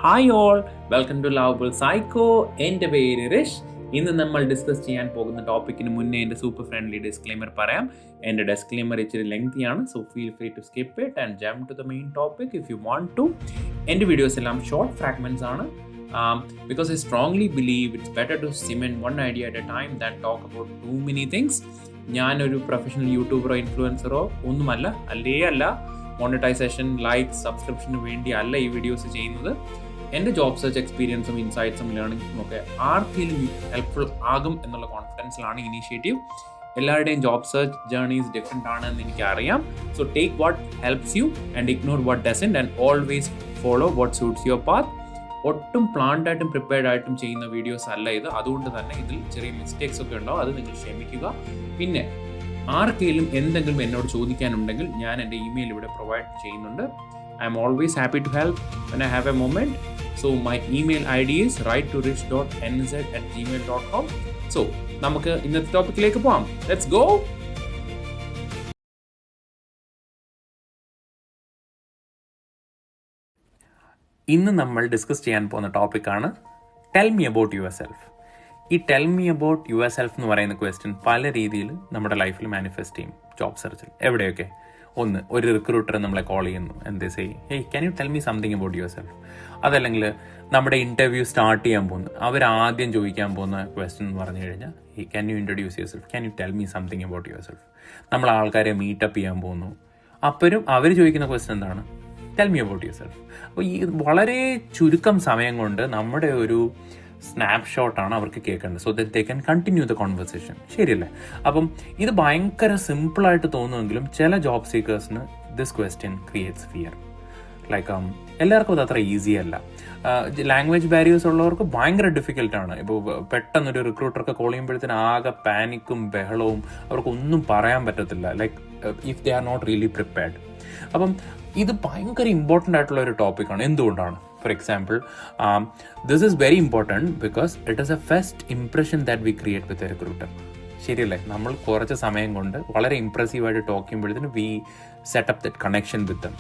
Hi all, welcome to lovable psycho. എൻ്റെ പേര് റിഷ്. ഇന്ന് നമ്മൾ ഡിസ്കസ് ചെയ്യാൻ പോകുന്ന ടോപ്പിക്കിന് മുന്നേ എൻ്റെ സൂപ്പർ ഫ്രണ്ട്ലി ഡിസ്ക്ലെയിമർ പറയാം. എൻ്റെ ഡിസ്ക്ലെയിമർ ഇച്ചിരി ലെങ്തിയാണ്, so feel free to skip it and jump to the main topic if you want to. എൻ്റെ വീഡിയോസ് എല്ലാം ഷോർട്ട് ഫ്രാഗ്മെൻറ്റ്സ് ആണ്. Because I strongly believe it's better to cement one idea at a time than talk about too many things. ഞാനൊരു professional യൂട്യൂബറോ ഇൻഫ്ലുവൻസറോ ഒന്നുമല്ല, അല്ല monetisation, like, സബ്സ്ക്രിപ്ഷന് വേണ്ടി അല്ല ഈ videos ചെയ്യുന്നത്. എൻ്റെ ജോബ് സെർച്ച് എക്സ്പീരിയൻസും ഇൻസൈറ്റ്സും ലേണിംഗ്സും ഒക്കെ ആർക്കെങ്കിലും ഹെൽപ്ഫുൾ ആകും എന്നുള്ള കോൺഫിഡൻസിലാണ് ഇനീഷ്യേറ്റീവ്. എല്ലാവരുടെയും ജോബ് സെർച്ച് ജേർണീസ് ഡിഫറെൻ്റ് ആണെന്ന് എനിക്കറിയാം. So take what helps you and ignore what doesn't and always follow what suits your path. ഒട്ടും പ്ലാൻഡ് ആയിട്ടും പ്രിപ്പയർഡ് ആയിട്ടും ചെയ്യുന്ന വീഡിയോസ് അല്ല ഇത്. അതുകൊണ്ട് തന്നെ ഇതിൽ ചെറിയ മിസ്റ്റേക്സ് ഒക്കെ ഉണ്ടാവും, അത് നിങ്ങൾ ക്ഷമിക്കുക. പിന്നെ ആർക്കെങ്കിലും എന്തെങ്കിലും എന്നോട് ചോദിക്കാനുണ്ടെങ്കിൽ ഞാൻ എൻ്റെ ഇമെയിൽ ഇവിടെ പ്രൊവൈഡ് ചെയ്യുന്നുണ്ട്. I'm always happy to help when I have a moment. So my email ID is write2rich.nz@gmail.com. So നമുക്ക് ഇന്നത്തെ ടോപ്പിക്കിലേക്ക് പോകാം. Let's go. ഇന്ന് നമ്മൾ ഡിസ്കസ് ചെയ്യാൻ പോകുന്ന ടോപ്പിക്കാണ് tell me about yourself. ഈ tell me about yourself എന്ന് പറയുന്ന ക്വസ്റ്റ്യൻ പല രീതിയിൽ നമ്മുടെ ലൈഫിൽ മാനിഫെസ്റ്റ് ചെയ്യും. ജോബ് സെർച്ചിൽ എവിടെയൊക്കെ ഒരു റിക്രൂട്ടർ നമ്മളെ കോൾ ചെയ്യുന്നു, എന്ത് ചെയ്യും, hey can you tell me something about your self. അതല്ലെങ്കിൽ നമ്മുടെ ഇൻ്റർവ്യൂ സ്റ്റാർട്ട് ചെയ്യാൻ പോകുന്നു, അവരാദ്യം ചോദിക്കാൻ പോകുന്ന ക്വസ്റ്റ്യൻ എന്ന് പറഞ്ഞു കഴിഞ്ഞാൽ hey can you introduce your self, can you tell me something about your self. നമ്മൾ ആൾക്കാരെ മീറ്റപ്പ് ചെയ്യാൻ പോകുന്നു, അപ്പോഴും അവർ ചോദിക്കുന്ന ക്വസ്റ്റ്യൻ എന്താണ്, tell me about your self. അപ്പോൾ ഈ വളരെ ചുരുക്കം സമയം കൊണ്ട് നമ്മുടെ ഒരു സ്നാപ്ഷോട്ടാണ് അവർക്ക് കേൾക്കേണ്ടത്, so that they can continue the conversation. ശരിയല്ലേ? അപ്പം ഇത് ഭയങ്കര സിമ്പിളായിട്ട് തോന്നുമെങ്കിലും ചില ജോബ് സീക്കേഴ്സിന് this question creates fear. Like എല്ലാവർക്കും അത് അത്ര ഈസി അല്ല. ലാംഗ്വേജ് ബാരിയേഴ്സ് ഉള്ളവർക്ക് ഭയങ്കര ഡിഫിക്കൽട്ടാണ്. ഇപ്പോൾ പെട്ടെന്നൊരു റിക്രൂട്ടർക്ക് കോൾ ചെയ്യുമ്പോഴത്തേന് ആകെ പാനിക്കും ബഹളവും, അവർക്കൊന്നും പറയാൻ പറ്റത്തില്ല, like if they are not really prepared. അപ്പം ഇത് ഭയങ്കര ഇമ്പോർട്ടൻ്റ് ആയിട്ടുള്ള ഒരു ടോപ്പിക്കാണ്. എന്തുകൊണ്ടാണ്? For example, this is very important because it is a first impression that we create with a recruiter. ശരിയല്ലേ? നമ്മൾ കുറച്ച് സമയം കൊണ്ട് വളരെ ഇംപ്രസീവായിട്ട് ടോക്ക് ചെയ്യുമ്പോഴത്തേന് we set up that connection with them.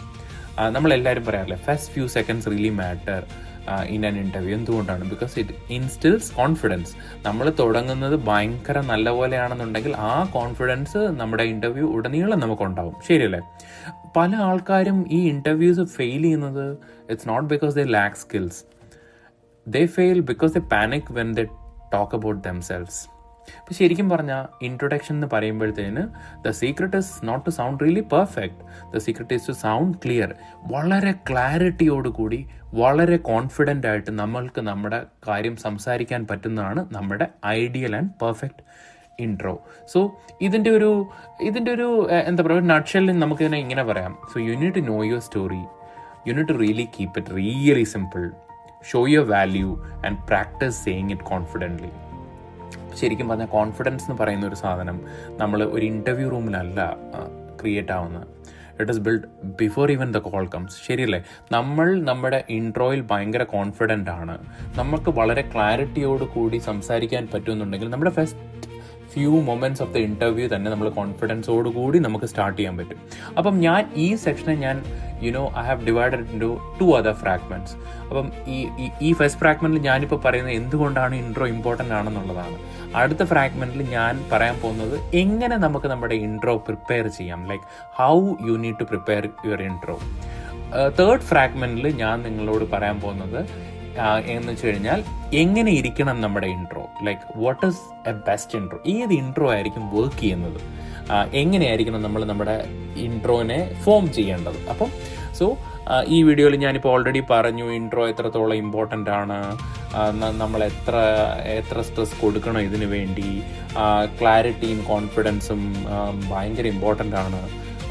നമ്മളെല്ലാവരും പറയാറില്ലേ, first few seconds really matter in an interview. എന്തുകൊണ്ടാണ്? Because it instils confidence. നമ്മൾ തുടങ്ങുന്നത് ഭയങ്കര നല്ല പോലെയാണെന്നുണ്ടെങ്കിൽ ആ കോൺഫിഡൻസ് നമ്മുടെ ഇൻ്റർവ്യൂ ഉടനീളം നമുക്കുണ്ടാവും. ശരിയല്ലേ? പല ആൾക്കാരും ഈ ഇൻ്റർവ്യൂസ് ഫെയിൽ ചെയ്യുന്നത് it's not because they lack skills, they fail because they panic when they talk about themselves. ഇപ്പം ശരിക്കും പറഞ്ഞാൽ ഇൻട്രൊഡക്ഷൻ എന്ന് പറയുമ്പോഴത്തേന് the secret is not to sound really perfect, the secret is to sound clear. വളരെ ക്ലാരിറ്റിയോടുകൂടി വളരെ confident ആയിട്ട് നമ്മൾക്ക് നമ്മുടെ കാര്യം സംസാരിക്കാൻ പറ്റുന്നതാണ് നമ്മുടെ ideal and perfect intro. So ഇതിൻ്റെ ഒരു എന്താ പറയുക, നട്ട്ഷെല്ലിൽ നമുക്കിതിനെ ഇങ്ങനെ പറയാം. So you need to know your story, you need to really keep it really simple, show your value and practice saying it confidently. ശരിക്കും പറഞ്ഞാൽ കോൺഫിഡൻസ് എന്ന് പറയുന്ന ഒരു സാധനം നമ്മൾ ഒരു ഇൻ്റർവ്യൂ റൂമിലല്ല ക്രിയേറ്റ് ആവുന്നത്. It is build before even the call comes. ശരിയല്ലേ? നമ്മൾ നമ്മുടെ ഇൻട്രോയിൽ ഭയങ്കര കോൺഫിഡൻ്റ് ആണ്, നമുക്ക് വളരെ ക്ലാരിറ്റിയോട് കൂടി സംസാരിക്കാൻ പറ്റുമെന്നുണ്ടെങ്കിൽ നമ്മുടെ first few moments of the interview തന്നെ നമ്മൾ കോൺഫിഡൻസോട് കൂടി നമുക്ക് സ്റ്റാർട്ട് ചെയ്യാൻ പറ്റും. അപ്പം ഞാൻ ഈ സെക്ഷനെ I have divided it into 2 other fragments. അപ്പം ഈ ഫസ്റ്റ് ഫ്രാഗ്മെൻറ്റിൽ ഞാനിപ്പോൾ പറയുന്നത് എന്തുകൊണ്ടാണ് ഇൻട്രോ ഇമ്പോർട്ടൻ്റ് ആണെന്നുള്ളതാണ്. അടുത്ത ഫ്രാഗ്മെൻറ്റിൽ ഞാൻ പറയാൻ പോകുന്നത് എങ്ങനെ നമുക്ക് നമ്മുടെ ഇൻട്രോ പ്രിപ്പയർ ചെയ്യാം, like how you need to prepare your intro. Third ഫ്രാഗ്മെൻറ്റിൽ ഞാൻ നിങ്ങളോട് പറയാൻ പോകുന്നത് എന്ന് വെച്ച് കഴിഞ്ഞാൽ എങ്ങനെ ഇരിക്കണം നമ്മുടെ intro, like what is A best intro, ഏത് ഇൻട്രോ ആയിരിക്കും വർക്ക് ചെയ്യുന്നത്, എങ്ങനെയായിരിക്കണം നമ്മൾ നമ്മുടെ ഇൻട്രോനെ ഫോം ചെയ്യേണ്ടത്. അപ്പം ഈ വീഡിയോയിൽ ഞാനിപ്പോൾ ഓൾറെഡി പറഞ്ഞു ഇൻട്രോ എത്രത്തോളം ഇമ്പോർട്ടൻ്റ് ആണ്, നമ്മൾ എത്ര സ്ട്രെസ് കൊടുക്കണം ഇതിനു വേണ്ടി, ക്ലാരിറ്റിയും കോൺഫിഡൻസും ഭയങ്കര ഇമ്പോർട്ടൻ്റ് ആണ്.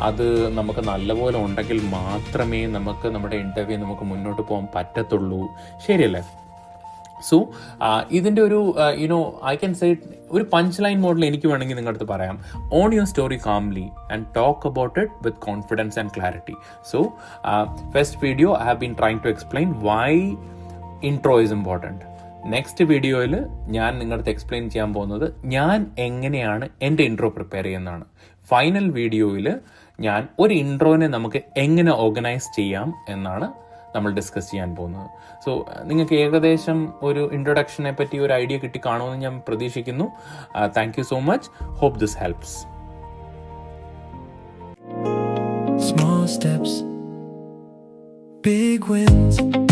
അത് നമുക്ക് നല്ലപോലെ ഉണ്ടെങ്കിൽ മാത്രമേ നമുക്ക് നമ്മുടെ ഇൻ്റർവ്യൂ നമുക്ക് മുന്നോട്ട് പോകാൻ പറ്റത്തുള്ളൂ. ശരിയല്ലേ? സോ ഇതിൻ്റെ ഒരു ഐ ക്യാൻ സേ ഒരു പഞ്ച് ലൈൻ മോഡൽ എനിക്ക് വേണമെങ്കിൽ നിങ്ങളുടെ അടുത്ത് പറയാം. On your story calmly and talk about it with confidence and clarity. So first video I have been trying to explain why intro is important. Next വീഡിയോയിൽ ഞാൻ നിങ്ങളുടെ അടുത്ത് എക്സ്പ്ലെയിൻ ചെയ്യാൻ പോകുന്നത് ഞാൻ എങ്ങനെയാണ് എൻ്റെ ഇൻട്രോ പ്രിപ്പയർ ചെയ്യുന്നതാണ്. ഫൈനൽ വീഡിയോയിൽ ഞാൻ ഒരു ഇൻട്രോനെ നമുക്ക് എങ്ങനെ ഓർഗനൈസ് ചെയ്യാം എന്നാണ് നമ്മൾ ഡിസ്കസ് ചെയ്യാൻ പോകുന്നത്. സോ നിങ്ങൾക്ക് ഏകദേശം ഒരു ഇൻട്രൊഡക്ഷനെ പറ്റി ഒരു ഐഡിയ കിട്ടി കാണുമെന്ന് ഞാൻ പ്രതീക്ഷിക്കുന്നു. Thank you so much. Hope this helps. Small steps, big wins.